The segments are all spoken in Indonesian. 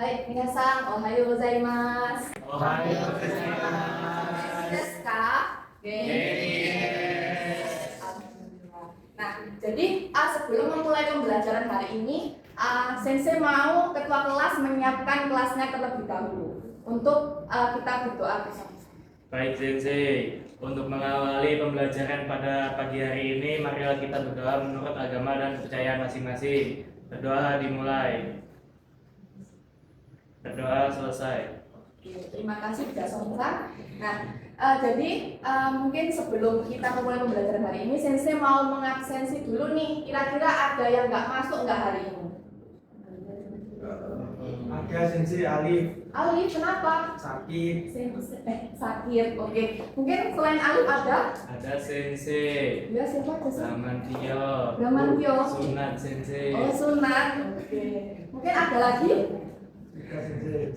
はい、皆さん、おはようございます。おはようございます。ですka? Nah, jadi sebelum memulai pembelajaran hari ini, Sensei mau ketua kelas menyiapkan kelasnya terlebih dahulu untuk kita berdoa bersama. Baik Sensei, untuk mengawali pembelajaran pada pagi hari ini, marilah kita berdoa menurut agama dan kepercayaan masing-masing. Berdoa dimulai. Berdoa selesai. Oke, terima kasih sudah semua. Nah, jadi mungkin sebelum kita memulai pembelajaran hari ini, Sensei mau mengabsensi dulu nih. Kira-kira ada yang nggak masuk nggak hari ini? Ada Sensei Alif. Alif, kenapa? Sakit. Sakit. Oke. Mungkin selain Alif ada? Ada Sensei. Ya, siapa aja sih? Bramantio. Bramantio. Sunat Sensei. Oh, Sunat. Oke. Mungkin ada lagi?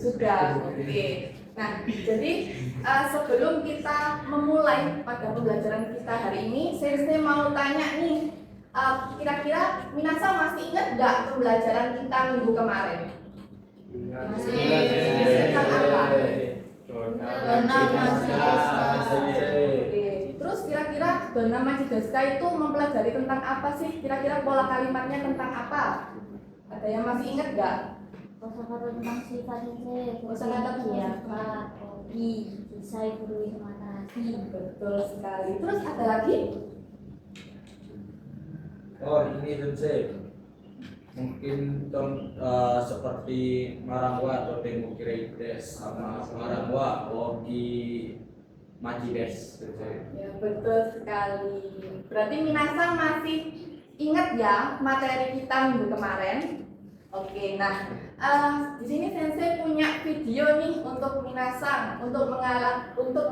Sudah. Oke. Nah, jadi sebelum kita memulai pada pembelajaran kita hari ini, Sensei mau tanya nih, kira-kira Minasa masih ingat nggak pembelajaran kita minggu kemarin? Tentang apa? Oke. Terus kira-kira Dona Majidaska itu mempelajari tentang apa sih? Kira-kira pola kalimatnya tentang apa? Ada yang masih ingat nggak? Kosakata tentang sifat Sensei, Kosakata siapa, hobi, kisah, guru, mata. Betul sekali. Terus ada lagi? Oh ini Sensei. Mungkin seperti Marangwa atau Demokirides sama Marangwa Ogi Majides Sensei. Ya, betul sekali. Berarti Minasa masih ingat ya materi kita minggu kemarin? Oke, nah di sini Sensei punya video nih untuk Minasa untuk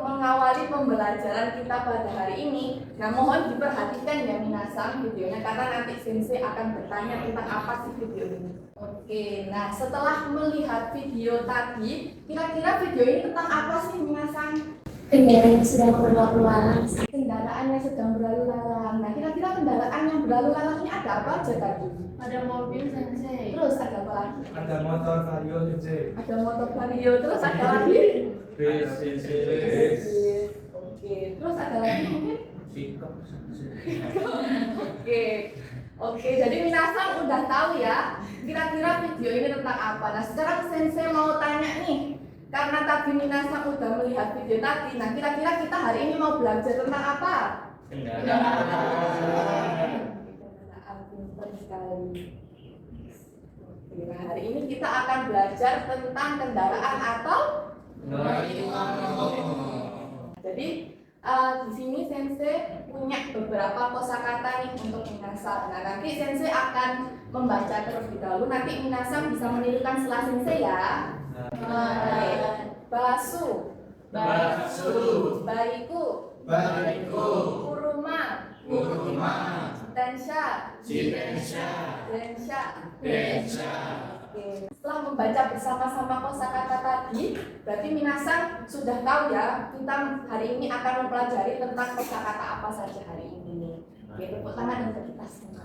mengawali pembelajaran kita pada hari ini. Nah, mohon diperhatikan ya Minasa videonya karena nanti Sensei akan bertanya tentang apa sih video ini. Oke, nah setelah melihat video tadi, kira-kira video ini tentang apa sih Minasa? Kendaraan yang sedang berlalu lalang. Kendaraan yang sedang berlalu lalang. Nah, kira-kira kendaraan yang berlalu lalang ini ada apa aja tadi? Ada mobil Sensei. Terus ada apa lagi? Ada motor Vario Sensei. Ada motor vario. Terus ada lagi? Bis Sensei. Oke. Terus ada lagi mungkin? Pickup Sensei. Oke. Oke, jadi Minasang udah tahu ya. Kira-kira video ini tentang apa? Nah, sekarang Sensei mau tanya nih. Karena tadi Minasang udah melihat video tadi. Nah, kira-kira kita hari ini mau belajar tentang apa? Kendaraan. Pintar sekali. Oke, nah hari ini kita akan belajar tentang kendaraan atau jadi di sini Sensei punya beberapa kosakata nih untuk Minasa. Nah, nanti Sensei akan membaca terlebih dahulu. Nanti Minasa bisa menirukan setelah Sensei ya. Basu, bariku, kuruma, Densha. Oke. Setelah membaca bersama-sama kosakata tadi, berarti Minasang sudah tahu ya, kita hari ini akan mempelajari tentang kosakata apa saja hari ini. Oke, tepuk tangan untuk kita semua.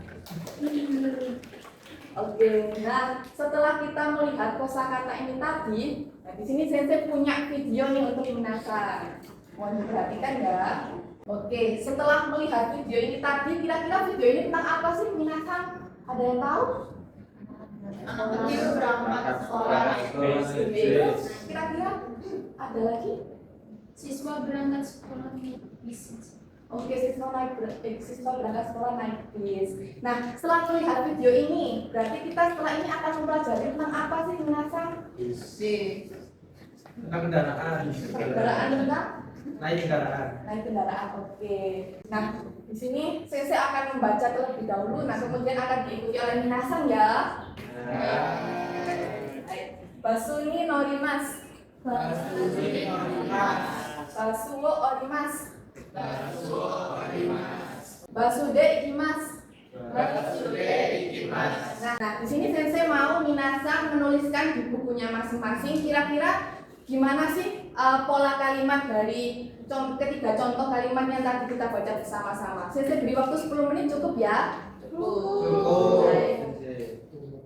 Oke, nah setelah kita melihat kosakata ini tadi, nah di sini Sensei punya video nih untuk Minasang. Mohon diperhatikan ya. Oke, setelah melihat video ini tadi, kira-kira video ini tentang apa sih Minasang? Ada yang tahu? Anak kecil berangkat sekolah. Terus kira-kira ada lagi? Siswa berangkat sekolah bis. Oke, siswa berangkat sekolah naik bis. Nah, setelah melihat video ini, berarti kita setelah ini akan mempelajari tentang apa sih Minasang? Tentang kendaraan. Kendaraan tentang Naik kendaraan. naik kendaraan. Oke. Nah, di sini Sensei akan membaca terlebih dahulu. Nah, kemudian akan diikuti oleh Minasang ya. Basuni norimas. Basuo orimas. Basude ikimas. Nah, di sini Sensei mau Minasang menuliskan di bukunya masing-masing. Kira-kira gimana sih pola kalimat dari ketiga contoh kalimat yang tadi kita baca bersama-sama. Sensei beri waktu 10 menit cukup ya? Cukup.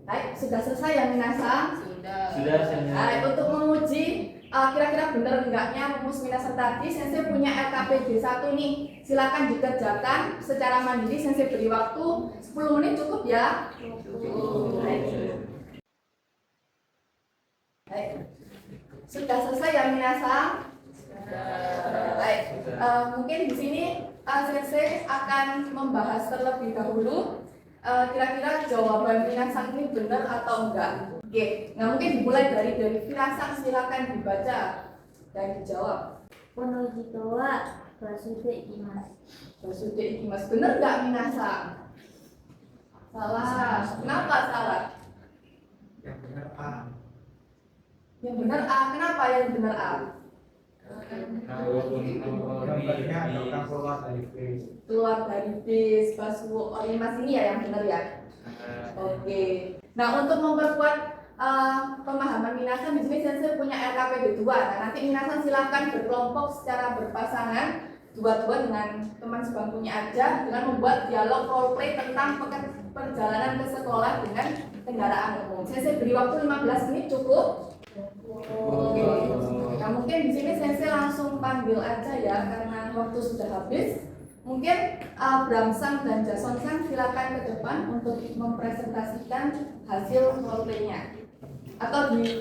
Baik, sudah selesai ya Minasang? Sudah, Sensei. Nah, untuk menguji kira-kira benar enggaknya rumus minasan tadi, Sensei punya LKPD 1 nih. Silakan dikerjakan secara mandiri. Sensei beri waktu 10 menit cukup ya? Baik. Sudah selesai ya minasan? Baik. Mungkin di sini Sensei akan membahas terlebih dahulu kira-kira jawaban minasan ini benar atau enggak. Oke, nah mungkin dimulai dari Minasan, silakan dibaca dan dijawab. Ponojito wa basude ikimasu. Basude ikimasu, benar enggak Minasan? Salah. Kenapa salah? Yang benar A. Yang benar A. Kenapa yang benar A? Gambarnya akan keluar dari B. Keluar dari bis, basu orimas ini ya yang benar ya. Oke. Nah, untuk memperkuat pemahaman Minasan, di sini Sensei punya LKPD 2. Nah, nanti Minasan silakan berkelompok secara berpasangan dua-dua dengan teman sebangkunya aja dengan membuat dialog role play tentang perjalanan ke sekolah dengan kendaraan umum. Sensei beri waktu 15 menit cukup. Oke. Nah, mungkin di sini Sensei langsung panggil aja ya karena waktu sudah habis. Mungkin Bramsang dan Jason-san silakan ke depan untuk mempresentasikan hasil roleplaynya. Atau di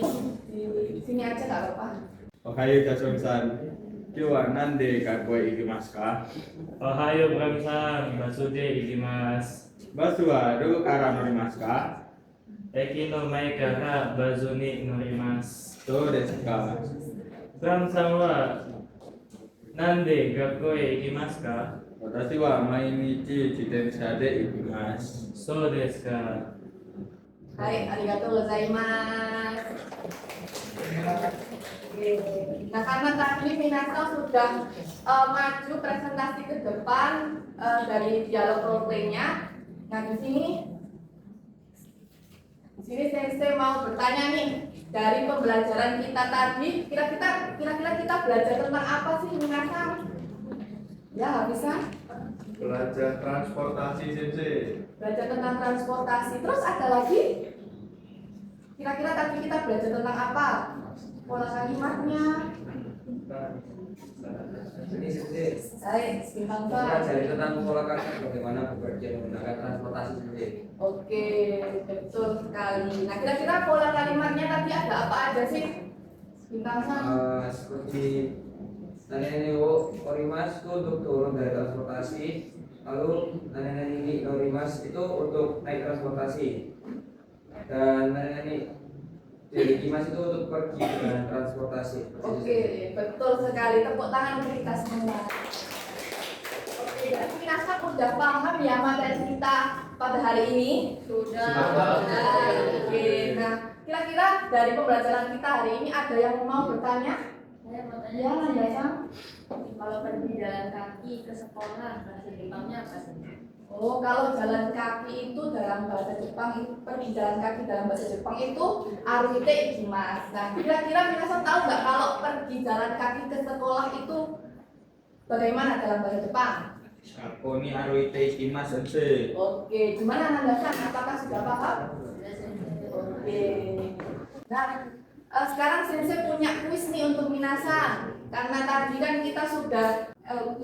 sini aja nggak apa-apa. Ohayo Jason-san,今日はなんで学校へ行きますか？ Ohayo Bram-san, basude ikimasu. バスはどこから乗りますか？ Eki no mae kara bazu ni norimasu. どうですか？ Bram-san wa nande gakko e ikimasu ka? 私は毎日自転車で行きます。 So desu ka? Hai, arigatou gozaimasu. Oke. Nah, karena tadi Minasan sudah maju presentasi ke depan dari dialog roleplaynya. Nah, di sini Sensei mau bertanya nih, dari pembelajaran kita tadi, kira-kira kita belajar tentang apa sih Minasan? Ya, bisa. Belajar transportasi Sensei. Belajar tentang transportasi. Terus ada lagi? Kira-kira tadi kita belajar tentang apa? Pola kalimatnya. Ini sendiri. Baik, bintang Kita Pak. cari tentang pola kalimat bagaimana bekerja menggunakan transportasi sendiri. Oke, betul sekali. Nah, kira-kira pola kalimatnya tadi ada apa aja sih? Bintang Sang. Seperti Naneni wo orimas itu untuk turun dari transportasi, lalu Naneni norimas itu untuk naik transportasi, dan Naneni Ikimas itu untuk pergi dengan transportasi. Oke, betul sekali. Tepuk tangan untuk kita semua. Oke, berarti Minasan udah paham ya materi kita pada hari ini? Sudah. Oke, nah kira-kira dari pembelajaran kita hari ini ada yang mau bertanya? Saya mau tanya, Ya, Nanda-san. kalau pergi jalan kaki ke sekolah bahasa Jepangnya apa sih? Oh, kalau jalan kaki itu dalam bahasa Jepang, pergi jalan kaki dalam bahasa Jepang itu arute ikimasu. Nah, kira-kira Minasan tahu nggak kalau pergi jalan kaki ke sekolah itu bagaimana dalam bahasa Jepang? Aku ni aruite ikimasu Sensei. Oke, gimana Nanda-san? Apakah sudah paham? Oke. Nah, sekarang Sensei punya kuis nih untuk Minasan. Karena tadi kan kita sudah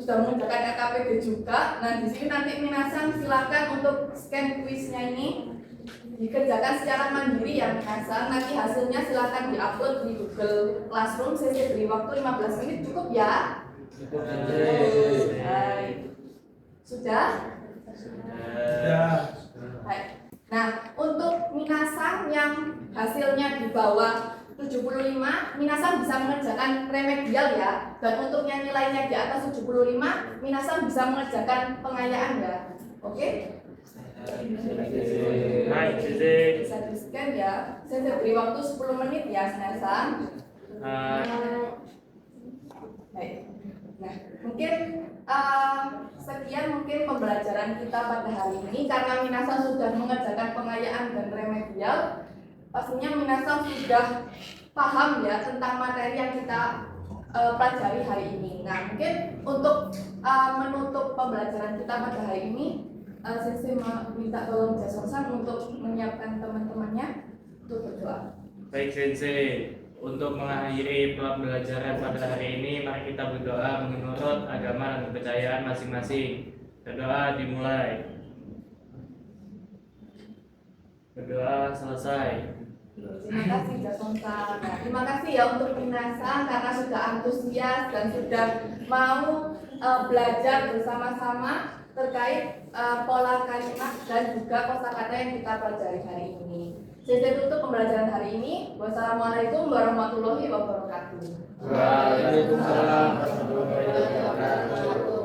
mengerjakan LKPD juga. Nah, di sini nanti Minasan silakan untuk scan kuisnya ini dikerjakan secara mandiri ya Minasan. Nanti hasilnya silakan diupload di Google Classroom. Sensei beri waktu 15 menit cukup ya. Baik. Sudah? Ya. Baik. Nah, untuk Minasan yang hasilnya di bawah 75, Minasan bisa mengerjakan remedial ya. Dan untuk yang nilainya di atas 75, Minasan bisa mengerjakan pengayaan ya. Oke? Hai, Sensei. Bisa di-scan ya. Saya beri waktu 10 menit ya, Minasan. Baik. Nah, mungkin sekian mungkin pembelajaran kita pada hari ini. Karena Minasan sudah mengerjakan pengayaan dan remedial, pastinya Minasan sudah paham ya tentang materi yang kita pelajari hari ini. Nah, mungkin untuk menutup pembelajaran kita pada hari ini, Sensei minta tolong Jason-san untuk menyiapkan teman-temannya untuk berdoa. Baik Sensei, untuk mengakhiri pembelajaran pada hari ini, mari kita berdoa menurut agama dan kepercayaan masing-masing. Berdoa dimulai. Berdoa selesai. Terima kasih Jasonsa. Nah, terima kasih ya untuk Minasang karena sudah antusias dan sudah mau belajar bersama-sama terkait pola kalimat dan juga kosakata yang kita pelajari hari ini. Saya tutup pembelajaran hari ini. Wassalamualaikum warahmatullahi wabarakatuh. Waalaikumsalam warahmatullahi wabarakatuh.